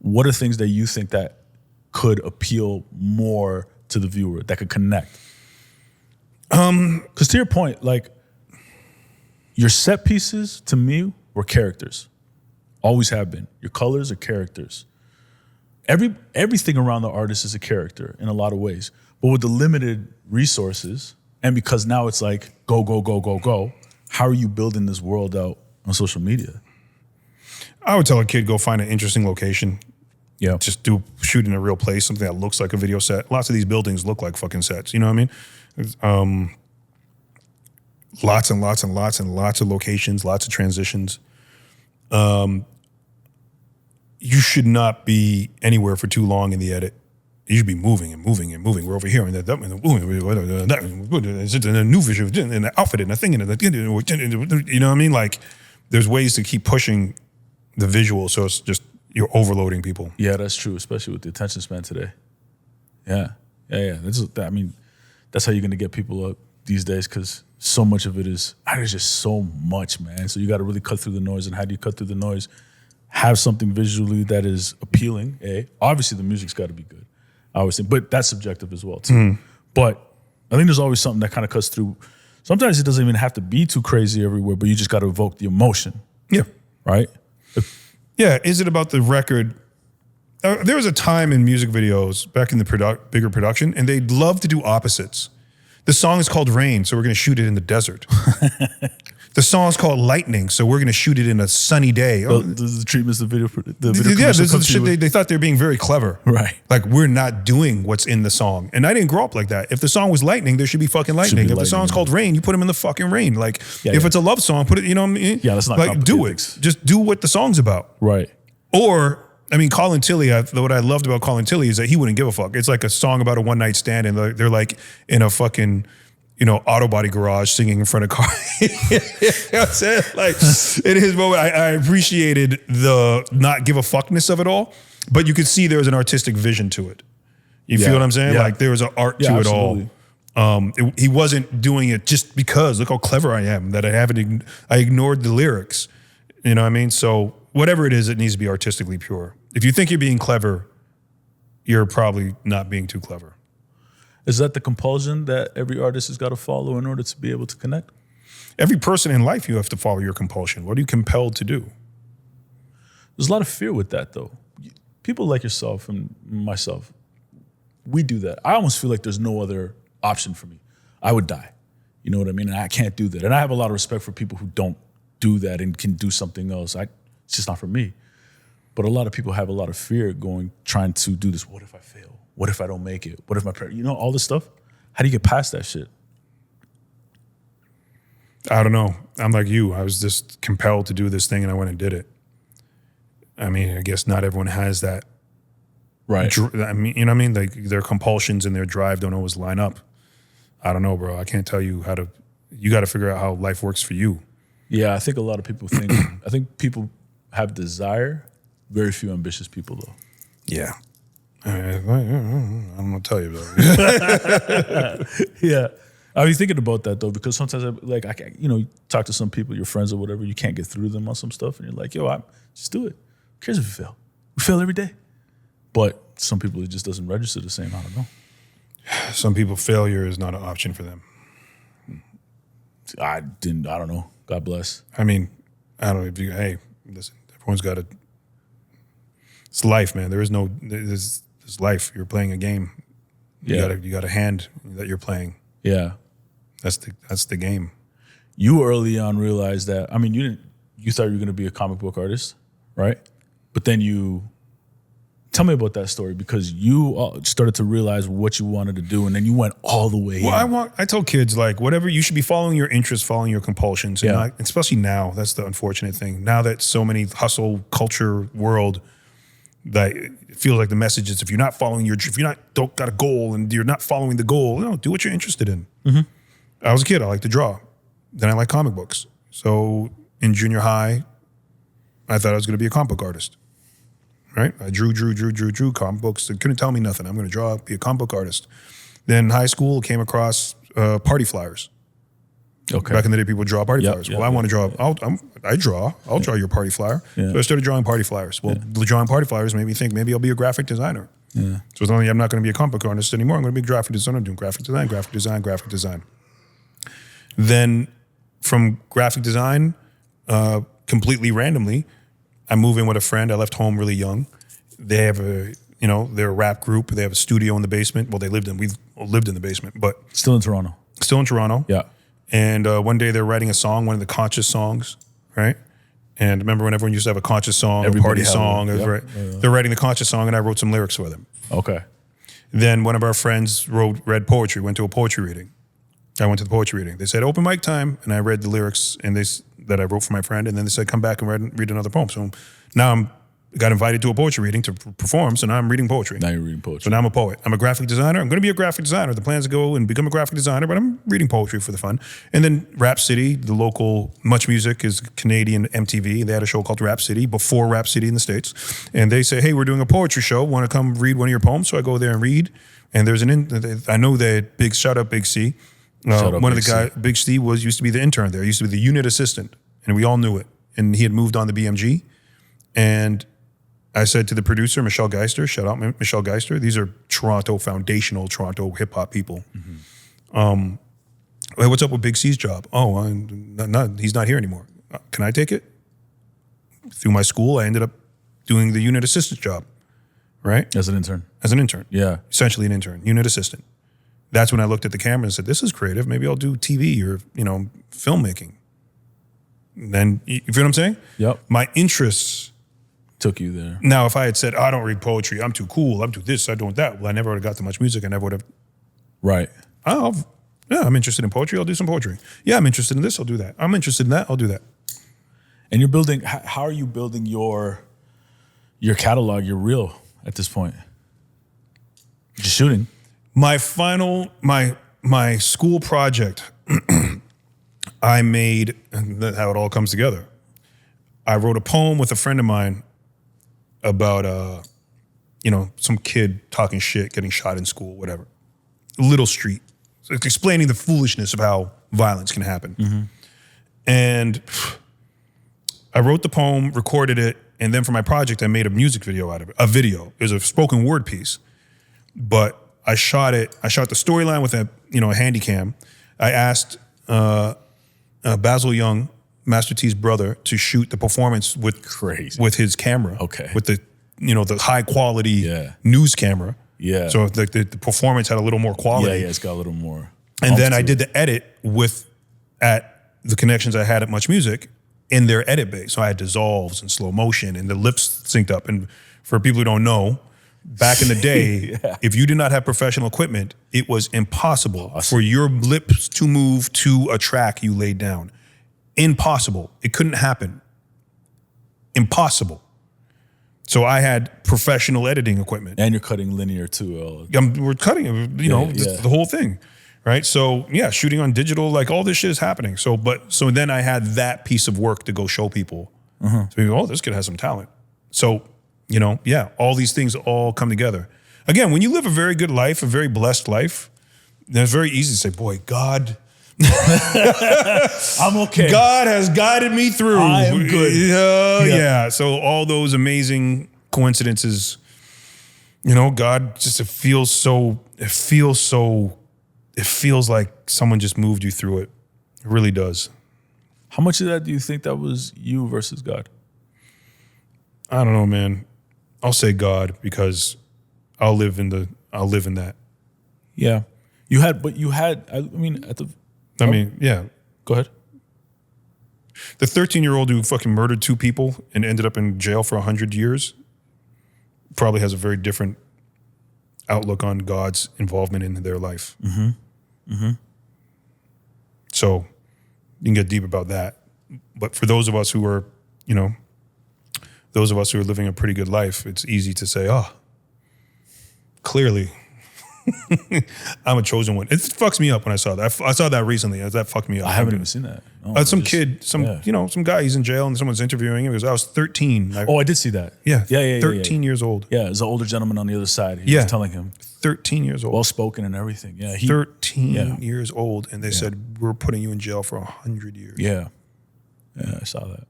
what are things that you think that could appeal more to the viewer, that could connect? Because to your point, like, your set pieces to me were characters. Always have been. Your colors are characters. Everything around the artist is a character in a lot of ways. But with the limited resources, and because now it's like go, go, go, go, go, how are you building this world out on social media? I would tell a kid, go find an interesting location. Yeah. Just shoot in a real place, something that looks like a video set. Lots of these buildings look like fucking sets, you know what I mean? Lots and lots and lots and lots of locations, lots of transitions. You should not be anywhere for too long in the edit. You should be moving and moving and moving. We're over here and that, and a new visual, and the outfit and the thing, and you know what I mean? Like, there's ways to keep pushing the visual, so it's just, you're overloading people. Yeah, that's true, especially with the attention span today. Yeah. I mean, that's how you're going to get people up these days, because so much of it is, there's just so much, man. So you got to really cut through the noise. And how do you cut through the noise? Have something visually that is appealing. Obviously the music's got to be good, I always think, but that's subjective as well too. But I think there's always something that kind of cuts through. Sometimes it doesn't even have to be too crazy everywhere, but you just got to evoke the emotion. Yeah. Right? Yeah. Is it about the record? There was a time in music videos back in the bigger production, and they'd love to do opposites. The song is called Rain, so we're going to shoot it in the desert. The song is called Lightning, so we're going to shoot it in a sunny day. This is the treatments the video. Yeah, this is the shit. They thought they were being very clever. Right. Like, we're not doing what's in the song. And I didn't grow up like that. If the song was lightning, there should be fucking lightning. If the song's called Rain, you put them in the fucking rain. Like, if it's a love song, put it, you know what I mean? Yeah, that's not like, do it. Just do what the song's about. Right. Or, I mean, Colin Tilley, what I loved about Colin Tilley is that he wouldn't give a fuck. It's like a song about a one-night stand, and they're like in a fucking, auto body garage singing in front of cars. You know what I'm saying? Like, in his moment, I appreciated the not give a fuckness of it all, but you could see there was an artistic vision to it. You feel what I'm saying? Yeah. Like, there was an art to it all. He wasn't doing it just because, look how clever I am, that I ignored the lyrics. You know what I mean? So whatever it is, it needs to be artistically pure. If you think you're being clever, you're probably not being too clever. Is that the compulsion that every artist has got to follow in order to be able to connect? Every person in life, you have to follow your compulsion. What are you compelled to do? There's a lot of fear with that, though. People like yourself and myself, we do that. I almost feel like there's no other option for me. I would die. You know what I mean? And I can't do that. And I have a lot of respect for people who don't do that and can do something else. It's just not for me. But a lot of people have a lot of fear trying to do this. What if I fail? What if I don't make it? What if my parents, all this stuff? How do you get past that shit? I don't know. I'm like you. I was just compelled to do this thing, and I went and did it. I mean, I guess not everyone has that. Right. I mean, you know what I mean? Like, their compulsions and their drive don't always line up. I don't know, bro. I can't tell you you got to figure out how life works for you. Yeah, I think a lot of people I think people have desire, very few ambitious people, though. Yeah. I don't know what to tell you about it. Yeah. I was thinking about that, though, because sometimes I can't, you talk to some people, your friends or whatever, you can't get through them on some stuff, and you're like, yo, just do it. Who cares if you fail? We fail every day. But some people, it just doesn't register the same. I don't know. Some people, failure is not an option for them. I don't know. God bless. I mean, I don't know hey, listen, everyone's got it's life, man. There's life. You're playing a game. You got a hand that you're playing. Yeah. That's the game. You early on realized that, I mean, you thought you were going to be a comic book artist, right? But then tell me about that story, because you started to realize what you wanted to do, and then you went all the way in. I tell kids, like, whatever, you should be following your interests, following your compulsions. And especially now, that's the unfortunate thing. Now that so many hustle culture world, that it feels like the message is, if you're not following don't got a goal and you're not following the goal, do what you're interested in. Mm-hmm. I was a kid, I liked to draw. Then I liked comic books. So in junior high, I thought I was going to be a comic book artist. Right? I drew comic books. They couldn't tell me nothing. I'm going to be a comic book artist. Then high school, came across party flyers. Okay. Back in the day, people draw party flyers. Yep, Well, I want to draw. I draw. I'll draw your party flyer. Yeah. So I started drawing party flyers. Well, drawing party flyers made me think maybe I'll be a graphic designer. Yeah. So it's only I'm not going to be a comic book artist anymore. I'm going to be a graphic designer. I'm doing graphic design. Then from graphic design, completely randomly, I move in with a friend. I left home really young. They have they're a rap group. They have a studio in the basement. Well, we lived in the basement, but Still in Toronto. still in Toronto. Yeah. And one day they're writing a song, one of the conscious songs, right? And remember when everyone used to have a conscious song, a party song, right? They're writing the conscious song, and I wrote some lyrics for them. Okay. Then one of our friends read poetry, went to a poetry reading. I went to the poetry reading. They said, open mic time, and I read the lyrics that I wrote for my friend, and then they said, come back and read another poem. So now I got invited to a poetry reading to perform, so now I'm reading poetry. Now you're reading poetry. So now I'm a poet. I'm a graphic designer. I'm going to be a graphic designer. The plan's to go and become a graphic designer, but I'm reading poetry for the fun. And then Rap City, the local Much Music is Canadian MTV. They had a show called Rap City before Rap City in the States. And they say, hey, we're doing a poetry show. Want to come read one of your poems? So I go there and read. And there's I know that shout out Big C. One of the guys, Big C used to be the intern there. He used to be the unit assistant. And we all knew it. And he had moved on to BMG. And I said to the producer, Michelle Geister, shout out Michelle Geister. These are foundational Toronto hip hop people. Mm-hmm. Hey, what's up with Big C's job? Oh, he's not here anymore. Can I take it? Through my school, I ended up doing the unit assistant job, right? As an intern. As an intern. Yeah. Essentially an intern, unit assistant. That's when I looked at the camera and said, this is creative. Maybe I'll do TV or, filmmaking. And then, you feel what I'm saying? Yep. My interests Took you there. Now, if I had said, I don't read poetry, I'm too cool, I'm too this, I don't that, well, I never would have got to much music. I never would have. Right. I'm interested in poetry, I'll do some poetry. Yeah, I'm interested in this, I'll do that. I'm interested in that, I'll do that. And you're building, how are you building your catalog, your reel at this point? Just shooting. My school project, I made, and that's how it all comes together. I wrote a poem with a friend of mine about, some kid talking shit, getting shot in school, whatever. Little street. So it's explaining the foolishness of how violence can happen. Mm-hmm. And I wrote the poem, recorded it, and then for my project, I made a music video out of it. A video. It was a spoken word piece. But I shot it. I shot the storyline with a handy cam. I asked Basil Young, Master T's brother, to shoot the performance with his camera. Okay. With the high quality news camera. Yeah. So the performance had a little more quality. Yeah, it's got a little more. And then I did the edit at the connections I had at Much Music in their edit bay. So I had dissolves and slow motion and the lips synced up. And for people who don't know, back in the day, if you did not have professional equipment, it was impossible for your lips to move to a track you laid down. Impossible. It couldn't happen. Impossible. So I had professional editing equipment. And you're cutting linear too. We're cutting, the whole thing, right? So yeah, shooting on digital, like all this shit is happening. So then I had that piece of work to go show people. So people go, oh, this kid has some talent. So, all these things all come together. Again, when you live a very good life, a very blessed life, then it's very easy to say, boy, God, I'm okay. God has guided me through. I am good. Yeah. So all those amazing coincidences, God just, it feels like someone just moved you through it. It really does. How much of that do you think that was you versus God? I don't know, man. I'll say God because I'll live in that. Yeah. Yeah. Go ahead. The 13-year-old who fucking murdered 2 people and ended up in jail for 100 years probably has a very different outlook on God's involvement in their life. Mm-hmm. Mm-hmm. So you can get deep about that. But for those of us who are, living a pretty good life, it's easy to say, clearly I'm a chosen one. It fucks me up when I saw that. I saw that recently. That fucked me up. I haven't even seen that. No, some guy, he's in jail and someone's interviewing him. He goes, I was 13. Oh, I did see that. Yeah. Yeah. 13 years old. Yeah, there's an older gentleman on the other side. He was telling him. 13 years old. Well spoken and everything. Yeah. 13 years old. And they said, we're putting you in jail for 100 years. Yeah. Yeah, I saw that.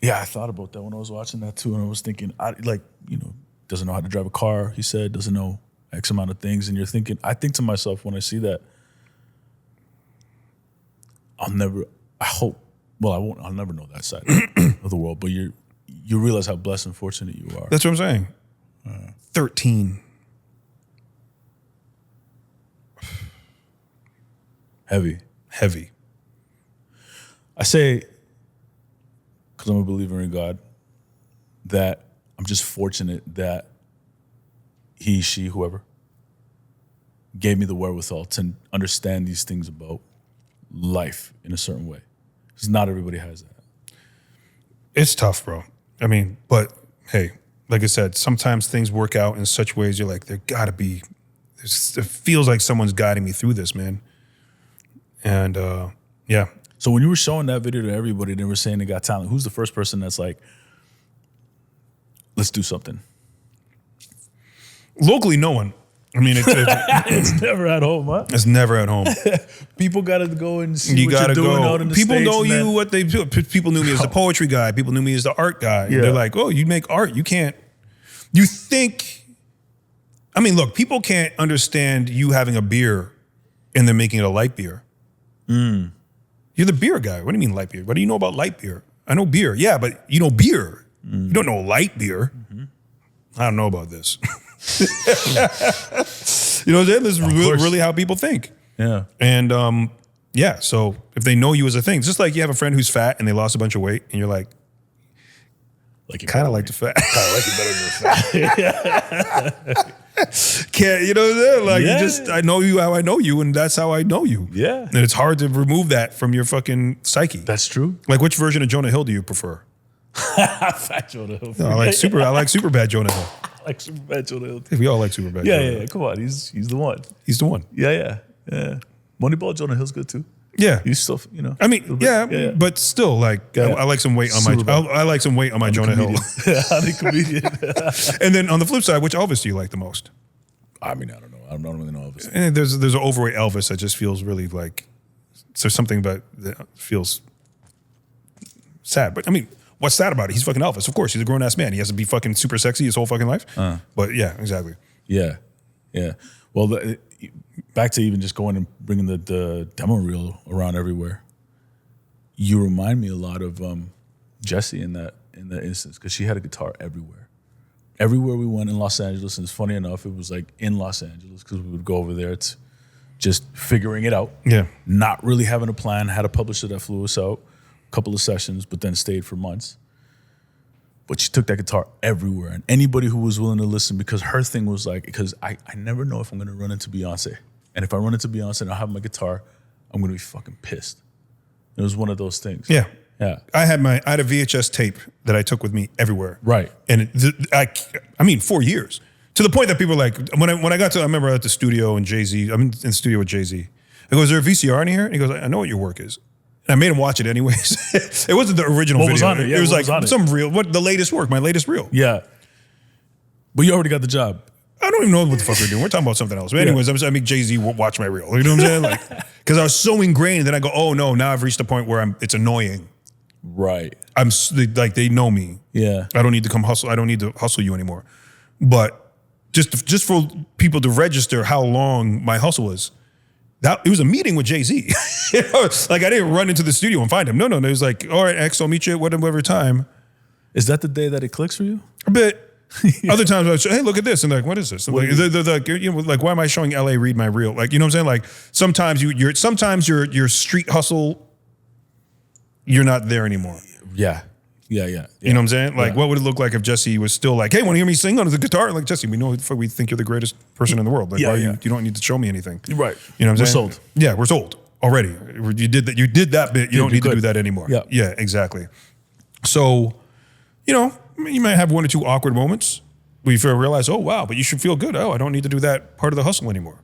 Yeah, I thought about that when I was watching that too. And I was thinking, doesn't know how to drive a car, he said, doesn't know X amount of things. And you're thinking, I think to myself when I see that, I'll never know that side of the world. But you realize how blessed and fortunate you are. That's what I'm saying. 13. Heavy. I say, because I'm a believer in God, that I'm just fortunate that he, she, whoever, gave me the wherewithal to understand these things about life in a certain way. Because not everybody has that. It's tough, bro. I mean, but hey, like I said, sometimes things work out in such ways you're like, there gotta be, it feels like someone's guiding me through this, man. And yeah. So when you were showing that video to everybody, they were saying they got talent. Who's the first person that's like, let's do something? Locally, no one. I mean, it's never at home, huh? It's never at home. People got to go and see what you're doing out in the People States, know you, what they do. People knew me as the poetry guy. People knew me as the art guy. Yeah. They're like, oh, you make art. You can't, you think, I mean, look, people can't understand you having a beer and then making it a light beer. You're the beer guy. What do you mean light beer? What do you know about light beer? I know beer. Yeah, but you know beer. You don't know light beer. I don't know about this. You know what I'm saying? This is really how people think. Yeah. And yeah, so if they know you as a thing, it's just like you have a friend who's fat and they lost a bunch of weight and you're like kind of like the fat. Kind of like it better than the fat. Can't, you know what I'm saying? Like, you just, I know you how I know you, and that's how I know you. Yeah. And it's hard to remove that from your fucking psyche. That's true. Like, which version of Jonah Hill do you prefer? Fat Jonah Hill. No, I like super bad Jonah Hill. I like super bad Jonah Hill. We all like super bad Jonah Hill. Yeah. Come on. He's the one. He's the one. Yeah. Moneyball Jonah Hill's good too. Yeah. He's still, you know. I mean, yeah, but still, like, I like some weight on I like some weight on my Jonah Hill. I'm a comedian. And then on the flip side, which Elvis do you like the most? I mean, I don't know. I don't really know Elvis. And there's an overweight Elvis that just feels really like, there's something that feels sad. But I mean, what's sad about it? He's fucking Elvis. Of course, he's a grown ass man. He has to be fucking super sexy his whole fucking life. But yeah, exactly. Yeah. Well, back to even just going and bringing the demo reel around everywhere. You remind me a lot of Jessie in that instance, because she had a guitar everywhere. Everywhere we went in Los Angeles, and it's funny enough, it was like in Los Angeles because we would go over there to just figuring it out. Yeah. Not really having a plan. Had a publisher that flew us out, a couple of sessions, but then stayed for months. But she took that guitar everywhere, and anybody who was willing to listen, because her thing was like, because I never know if I'm going to run into Beyonce. And if I run into Beyonce and I have my guitar, I'm going to be fucking pissed. It was one of those things. Yeah. Yeah. I had a VHS tape that I took with me everywhere. Right. And I mean, 4 years. To the point that people were like, when I got to, I remember at the studio and Jay-Z, I'm in the studio with Jay-Z. I go, is there a VCR in here? And he goes, I know what your work is. And I made him watch it anyways. It wasn't the original video. Was on it? Yeah, it was like was some real, the latest work, my latest reel. Yeah. But you already got the job. I don't even know what the fuck we're doing. We're talking about something else. But anyways, I make Jay-Z watch my reel. You know what I'm saying? Like, because I was so ingrained. Then I go, oh no, now I've reached a point where it's annoying. Right. I'm like, they know me. Yeah. I don't need to come hustle. I don't need to hustle you anymore. But just for people to register how long my hustle is, it was a meeting with Jay-Z. You know, like, I didn't run into the studio and find him. No. It was like, all right, X, I'll meet you at whatever time. Is that the day that it clicks for you? A bit. Other times I was, hey, look at this. And like, what is this? Like, you know, like, why am I showing LA read my reel? Like, you know what I'm saying? Like, sometimes your street hustle, you're not there anymore. Yeah. You know what I'm saying? Like, what would it look like if Jesse was still like, hey, want to hear me sing on the guitar? Like, Jesse, we think you're the greatest person in the world. Like, you don't need to show me anything. Right. You know what I'm saying? We're sold. Yeah, we're sold already. You did that bit. You don't need to do that anymore. Yeah. Yeah, exactly. So, you know, you might have one or two awkward moments. we realize, oh wow, but you should feel good. Oh, I don't need to do that part of the hustle anymore.